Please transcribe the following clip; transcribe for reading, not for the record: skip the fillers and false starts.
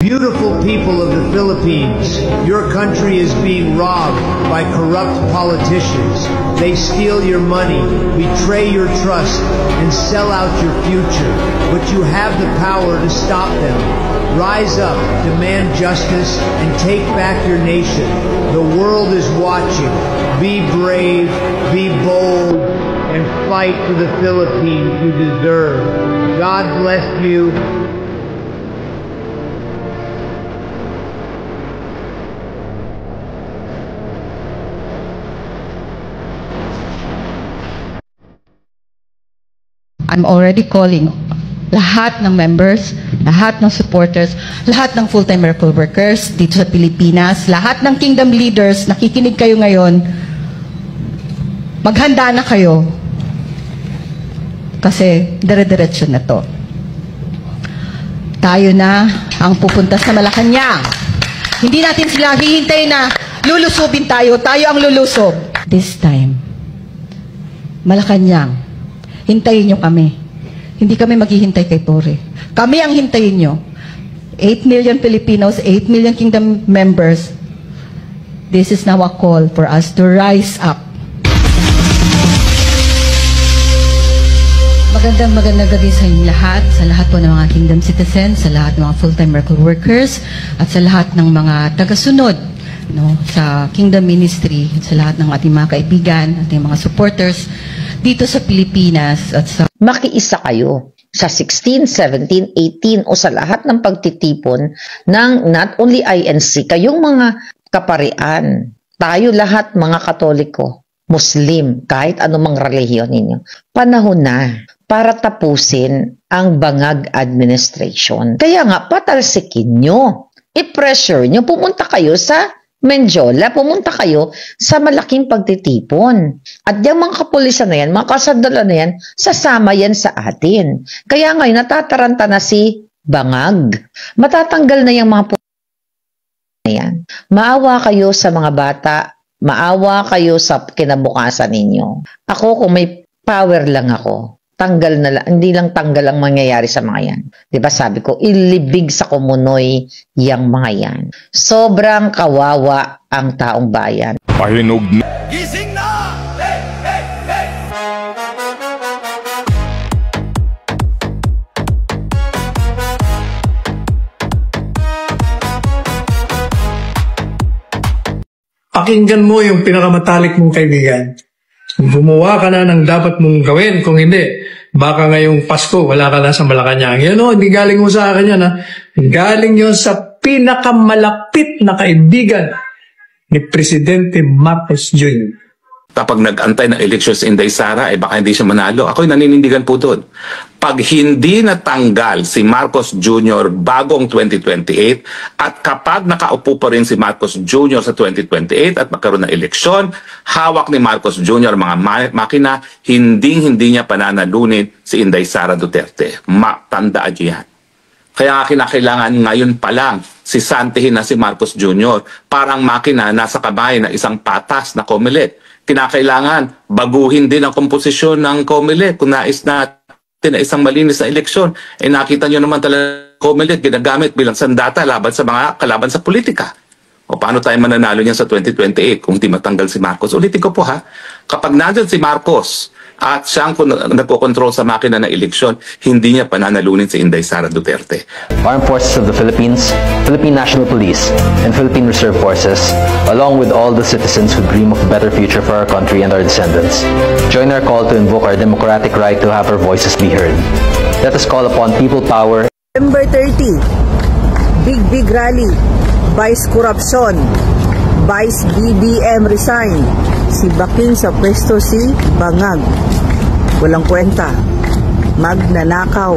Beautiful people of the Philippines, your country is being robbed by corrupt politicians. They steal your money, betray your trust, and sell out your future. But you have the power to stop them. Rise up, demand justice, and take back your nation. The world is watching. Be brave, be bold, and fight for the Philippines you deserve. God bless you. I'm already calling lahat ng members, lahat ng supporters, lahat ng full-time miracle workers dito sa Pilipinas, lahat ng kingdom leaders, nakikinig kayo ngayon, maghanda na kayo kasi dire-diretso na to. Tayo na ang pupunta sa Malacanang. Hindi natin sila hihintay na lulusubin tayo, tayo ang lulusob. This time, Malacanang, hintayin nyo kami. Hindi kami maghihintay kay Tore. Kami ang hintayin nyo. 8 million Filipinos, 8 million kingdom members. This is now a call for us to rise up. Magandang gabi sa inyong lahat, sa lahat po ng mga kingdom citizens, sa lahat ng mga full-time miracle workers, at sa lahat ng mga tagasunod sa kingdom ministry, sa lahat ng ating mga kaibigan, ating mga supporters dito sa Pilipinas at sa makiisa kayo sa 16, 17, 18 o sa lahat ng pagtitipon ng not only INC, kayong mga kaparian, tayo lahat mga Katoliko, Muslim, kahit anumang relihiyon ninyo. Panahon na para tapusin ang bangag administration. Kaya nga, patalsikin nyo, i-pressure nyo, pumunta kayo sa Menjola, pumunta kayo sa malaking pagtitipon. At yung mga kapulisan na yan, mga kasandala na yan, sasama yan sa atin. Kaya ngayon, natataranta na si Bangag. Matatanggal na yung mga na yan. Maawa kayo sa mga bata, maawa kayo sa kinabukasan ninyo. Ako, kung may power lang ako, tanggal na lang, hindi lang tanggal ang mangyayari sa mga yan. Diba sabi ko, ilibig sa kumunoy yang mga yan. Sobrang kawawa ang taong bayan. Pahinog na! Gising na! Hey, hey, hey! Pakinggan mo yung pinakamatalik mong kaibigan. Gumawa ka na ng dapat mong gawin. Kung hindi, baka ngayong Pasko, wala ka na sa Malacanang. Yan o, hindi galing mo sa akin yan. Galing yun sa pinakamalapit na kaibigan ni Presidente Marcos Jr. Kapag nag-antay ng eleksyon sa Inday Sara, baka hindi siya manalo. Ako'y naninindigan po doon. Pag hindi natanggal si Marcos Jr. bagong 2028 at kapag nakaupo pa rin si Marcos Jr. sa 2028 at magkaroon ng eleksyon, hawak ni Marcos Jr. mga makina, hindi niya pananalunin si Inday Sara Duterte. Tandaan niyo yan. Kaya kinakailangan ngayon pa lang sisantihin na si Marcos Jr. Parang makina nasa kamay ng isang patas na COMELEC. Kinakailangan baguhin din ang komposisyon ng COMELEC kung nais natin na isang malinis na eleksyon. Nakita nyo naman talaga COMELEC ginagamit bilang sandata laban sa mga kalaban sa politika. O paano tayo mananalo niyan sa 2028 kung di matanggal si Marcos? Ulitin ko po kapag nandyan si Marcos at siyang nagkokontrol sa makina ng eleksyon, hindi niya pananalunin si Inday Sara Duterte. Armed Forces of the Philippines, Philippine National Police, and Philippine Reserve Forces, along with all the citizens who dream of a better future for our country and our descendants, join our call to invoke our democratic right to have our voices be heard. Let us call upon people power. November 30, big rally, Vice Corruption, Vice BBM resign, si Baking sa pwesto si Bangag. Walang kwenta, magnanakaw.